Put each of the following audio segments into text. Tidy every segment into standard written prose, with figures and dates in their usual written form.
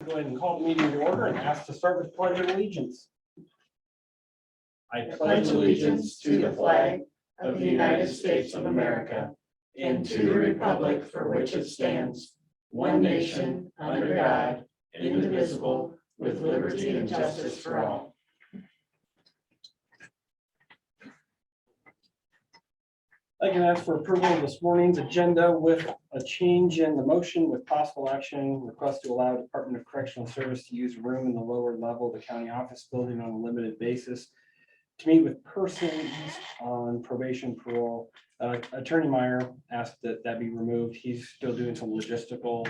Go ahead and call the meeting to order and ask to start with pledge of allegiance. I Pledge allegiance to the flag of the United States of America and to the republic for which it stands, one nation, under God, indivisible, with liberty and justice for all. I can ask for approval of this morning's agenda with a change in the motion with possible action. Request to allow Department of Correctional Service to use room in the lower level of the county office building on a limited basis to meet with persons on probation parole. Attorney Meyer asked that that be removed. He's still doing some logistical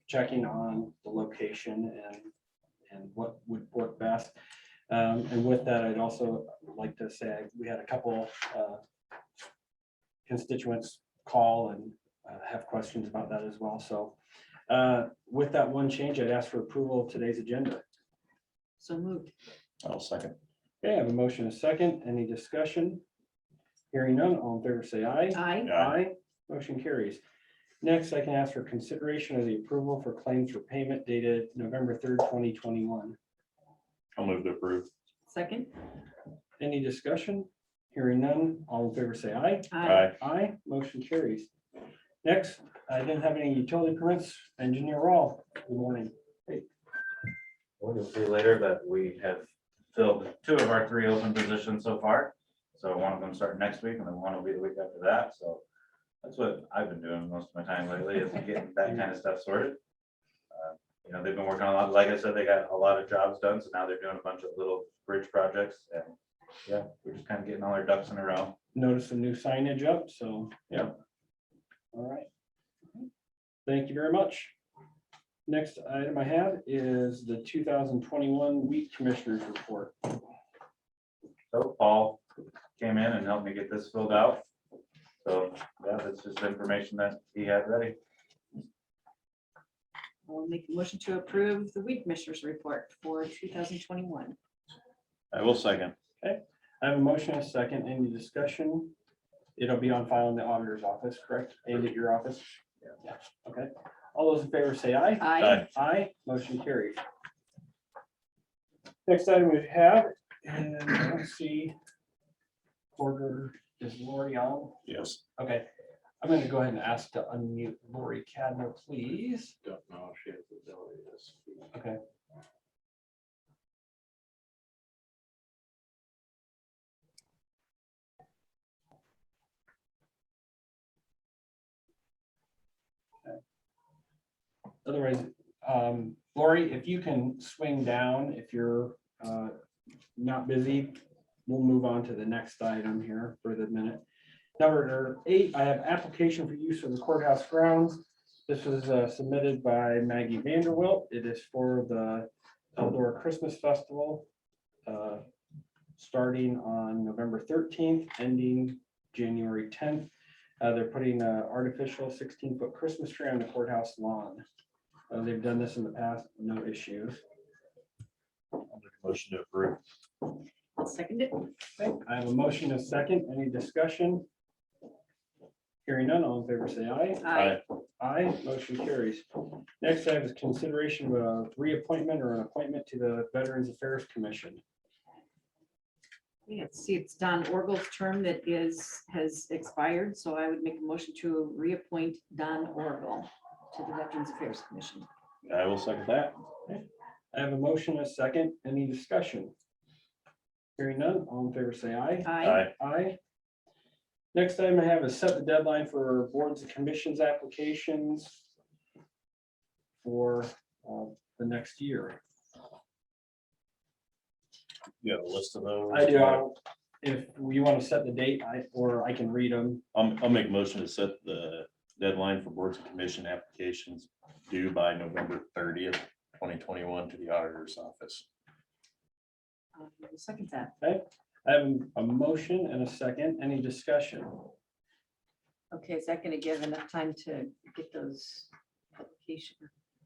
checking on the location and what would work best. And with that, I'd also like to say we had a couple constituents call and have questions about that as well. So with that one change, I'd ask for approval of today's agenda. So moved. I'll second. Okay, I have a motion, a second. Any discussion? Hearing none, all in favor say aye. Aye. Aye. Motion carries. Next, I can ask for consideration of the approval for claims for payment dated November 3rd, 2021. I'll move to approve. Second. Any discussion? Hearing none, all in favor say aye. Aye. Aye, motion carries. Next, I didn't have any utility permits. Engineer Rawl, good morning. We'll see later that we have filled 2 of our 3 open positions so far. So one of them starting next week and then one will be the week after that. So that's what I've been doing most of my time lately is getting that kind of stuff sorted. You know, they've been working on a lot, like I said, they got a lot of jobs done. So now they're doing a bunch of little bridge projects and yeah, we're just kind of getting all our ducks in a row. Notice some new signage up, so, yeah. All right. Thank you very much. Next item I have is the 2021 Weed Commissioners Report. So Paul came in and helped me get this filled out. So yeah, that's just information that he had ready. I'll make a motion to approve the weed commissioners report for 2021. I will second. I have a motion, a second. Any discussion? It'll be on file in the auditor's office, correct? And at your office? Yeah. Okay. All those in favor say aye. Aye. Aye, motion carries. Next item we have, and let's see. Order is Lori on? Yes. Okay. I'm going to go ahead and ask to unmute Lori Cadmo, please. Don't know if she has the ability to speak. Okay. Otherwise, Lori, if you can swing down, if you're not busy, we'll move on to the next item here for the minute. Number 8, I have application for use of the courthouse grounds. This was submitted by Maggie Vanderwilt. It is for the Eldora Christmas Festival, starting on November 13th, ending January 10th. They're putting an artificial 16-foot Christmas tree on the courthouse lawn. They've done this in the past, no issues. I'll make a motion to approve. I'll second it. Okay, I have a motion, a second. Any discussion? Hearing none, all in favor say aye. Aye. Aye, motion carries. Next, I have is consideration of a reappointment or an appointment to the Veterans Affairs Commission. Yeah, see, it's Don Orgel's term that has expired, so I would make a motion to reappoint Don Orgel to the Veterans Affairs Commission. I will second that. I have a motion, a second. Any discussion? Hearing none, all in favor say aye. Aye. Aye. Next item I have is set the deadline for boards and commissions applications for the next year. You have a list of those? I do. If you want to set the date, I can read them. I'll make a motion to set the deadline for boards and commission applications due by November 30th, 2021 to the auditor's office. Second that. Okay, I have a motion and a second. Any discussion? Okay, is that going to give enough time to get those publication,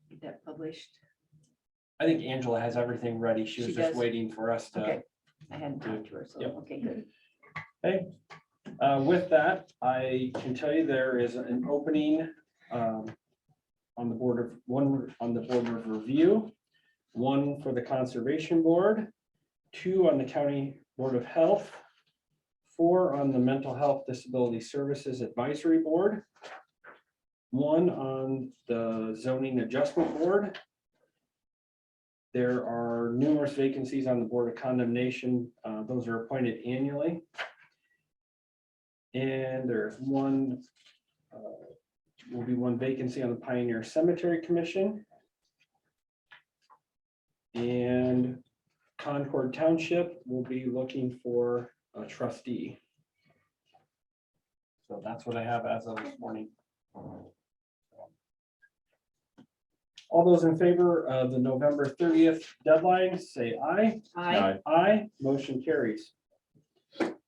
get that published? I think Angela has everything ready. She was She just does? waiting for us to. Okay, I hadn't talked to her, so, Yep. okay, good. Okay, with that, I can tell you there is an opening on on the board of review, 1 for the conservation board, 2 on the county board of health, 4 on the mental health disability services advisory board, 1 on the zoning adjustment board. There are numerous vacancies on the board of condemnation. Those are appointed annually. And there's will be 1 vacancy on the Pioneer Cemetery Commission. And Concord Township will be looking for a trustee. So that's what I have as of this morning. All those in favor of the November 30th deadline, say aye. Aye. Aye, motion carries.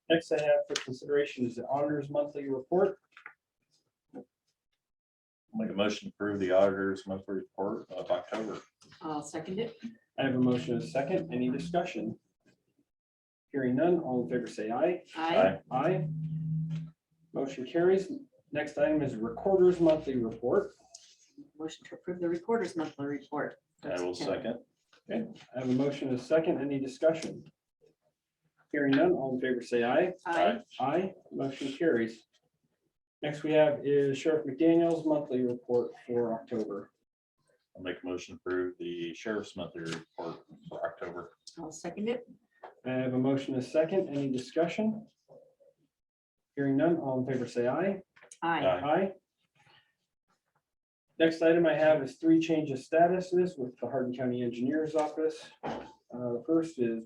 Next I have for consideration is the auditor's monthly report. Make a motion to approve the auditor's monthly report of October. I'll second it. I have a motion and a second. Any discussion? Hearing none, all in favor say aye. Aye. Aye. Motion carries. Next item is recorder's monthly report. Motion to approve the recorder's monthly report. I will second. I have a motion and a second. Any discussion? Hearing none, all in favor say aye. Aye. Aye, motion carries. Next we have is Sheriff McDaniel's monthly report for October. I'll make a motion to approve the sheriff's monthly report for October. I'll second it. I have a motion and a second. Any discussion? Hearing none, all in favor say aye. Aye. Aye. Next item I have is 3 changes statuses with the Hardin County Engineers Office. The first is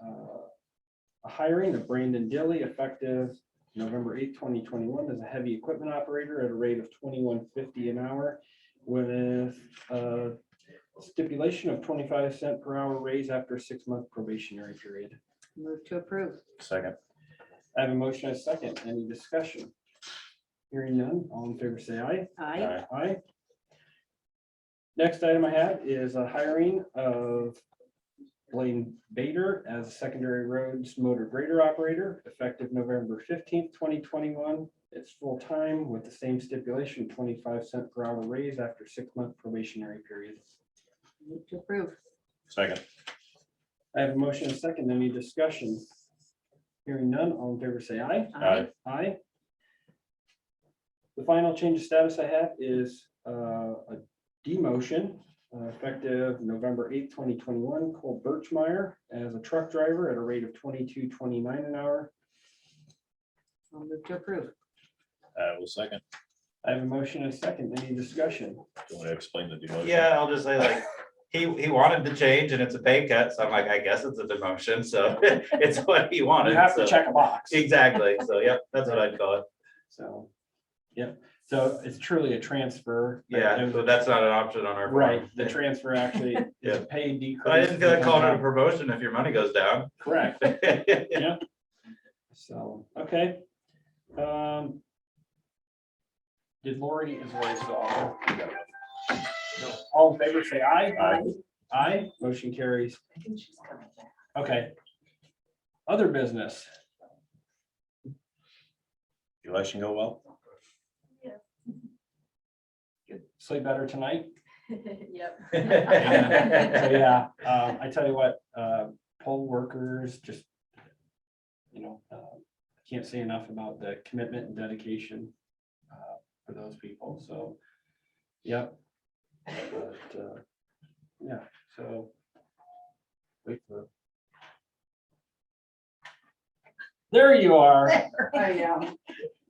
a hiring of Brandon Dilly effective November 8th, 2021 as a heavy equipment operator at a rate of $21.50 an hour with a stipulation of 25 cents per hour raise after a 6-month probationary period. Move to approve. Second. I have a motion and a second. Any discussion? Hearing none, all in favor say aye. Aye. Aye. Next item I have is a hiring of Blaine Bader as a secondary roads motor grader operator effective November 15th, 2021. It's full-time with the same stipulation, 25 cents per hour raise after 6-month probationary period. Move to approve. Second. I have a motion and a second. Any discussion? Hearing none, all in favor say aye. Aye. Aye. The final change of status I have is a demotion effective November 8th, 2021, Cole Birchmeyer as a truck driver at a rate of $22.29 an hour. I'll move to approve. I will second. I have a motion and a second. Any discussion? Do you want to explain the demotion? Yeah, I'll just say like, he wanted to change and it's a pay cut, so I'm like, I guess it's a demotion, so it's what he wanted. You have to so- check a box. Exactly, so yep, that's what I'd call it. So, yep. So it's truly a transfer. Yeah, so that's not an option on our. form. Right. The transfer actually is Yeah. a pay decrease. But I didn't feel like calling it a promotion if your money goes down. Correct. Yeah. So, okay. Did Lori is Lori's dog? No. All in favor, say aye. Aye. Aye, motion carries. I think she's coming back. Okay. Other business. Election go well? Sleep better tonight? Yep. So, yeah, I tell you what, poll workers just, can't say enough about the commitment and dedication for those people, so, yep. But, yeah, so. Wait for. There you are. I am.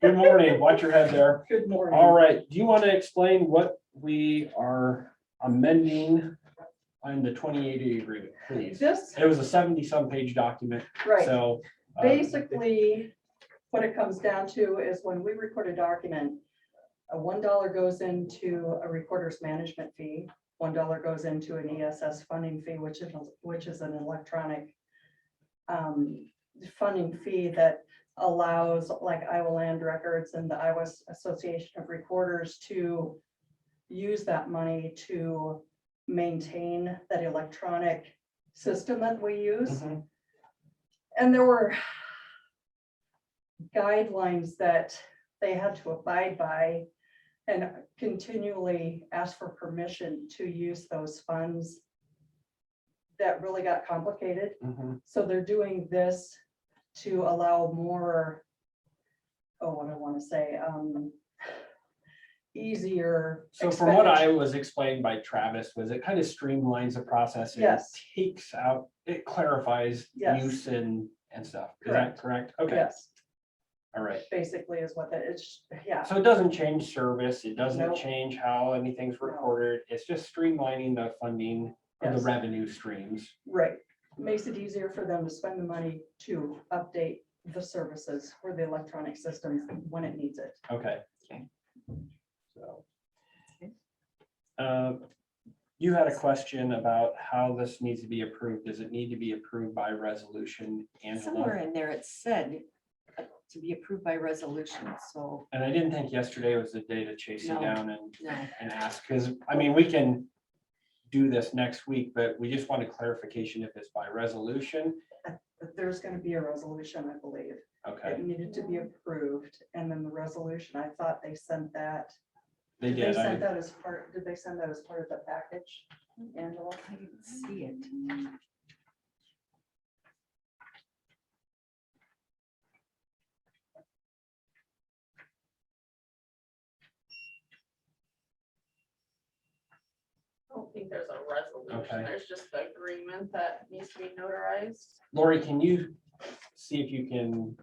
Good morning. Watch your head there. Good morning. All right. Do you want to explain what we are amending on the 2080 agreement, please? This, It was a 70-some page document, right, so. basically, what it comes down to is when we record a document, a $1 goes into a recorder's management fee, $1 goes into an ESS funding fee, which is an electronic funding fee that allows like Iowa Land Records and the Iowa Association of Recorders to use that money to maintain that electronic system that we use. Mhm. And there were guidelines that they had to abide by. and continually ask for permission to use those funds. That really got complicated. Mhm. So they're doing this to allow more, oh, what I want to say, easier. So from what I expenditure. was explained by Travis was it kind of streamlines the process. and Yes. It takes out, it clarifies Yes. use and stuff. Is that correct? Okay, Yes, all right. basically is what that is, yeah, So it doesn't change service. It doesn't Nope. change how anything's No. recorded. It's just streamlining the funding of the Yes. revenue streams. right. Makes it easier for them to spend the money to update the services for the electronic systems when it needs it. Okay. Okay. So. Okay. You had a question about how this needs to be approved. Does it need to be approved by resolution, Somewhere Angela? in there it said to be approved by resolution, so And I didn't think yesterday was the day to chase you No. down and no. ask, because, I mean, we can do this next week, but we just wanted clarification if it's by resolution. But there's gonna be a resolution, I believe. Okay, It needed to be approved, and then the resolution, I thought they sent that. they They did. sent that as part, did they send that as part of the package, Angela? I didn't see it. I don't think there's a resolution, Okay. there's just the agreement that needs to be notarized. Lori, can you see if you can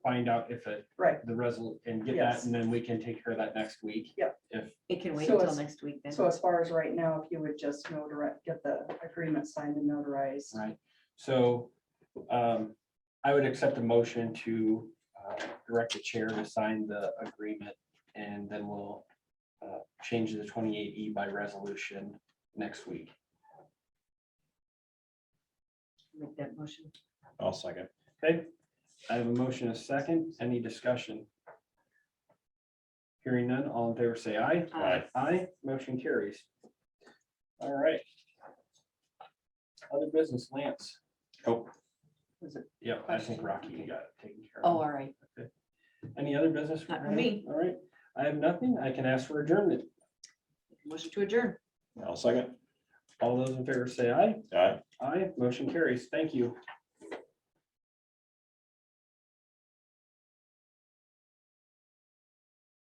find out if it, Right, the resol, and get that, Yes. and then we can take care of that next week? Yep. If, It can wait So until it's- next week then. so as far as right now, if you would just notarize, get the agreement signed and notarized. right, so, I would accept a motion to, direct the chair to sign the agreement, and then we'll, change the 28E by resolution next week. Make that motion. I'll second. Okay, I have a motion, a second, any discussion? Hearing none, all in favor say aye. Aye. Aye, motion carries. All right. Other business, Lance. Oh, Yeah, I think Rocky, you got it taken care Oh, of. all right. Any other business? Not for me. All right, I have nothing, I can ask for adjournment. Motion to adjourn. I'll second. All those in favor say aye. Aye. Aye, motion carries, thank you.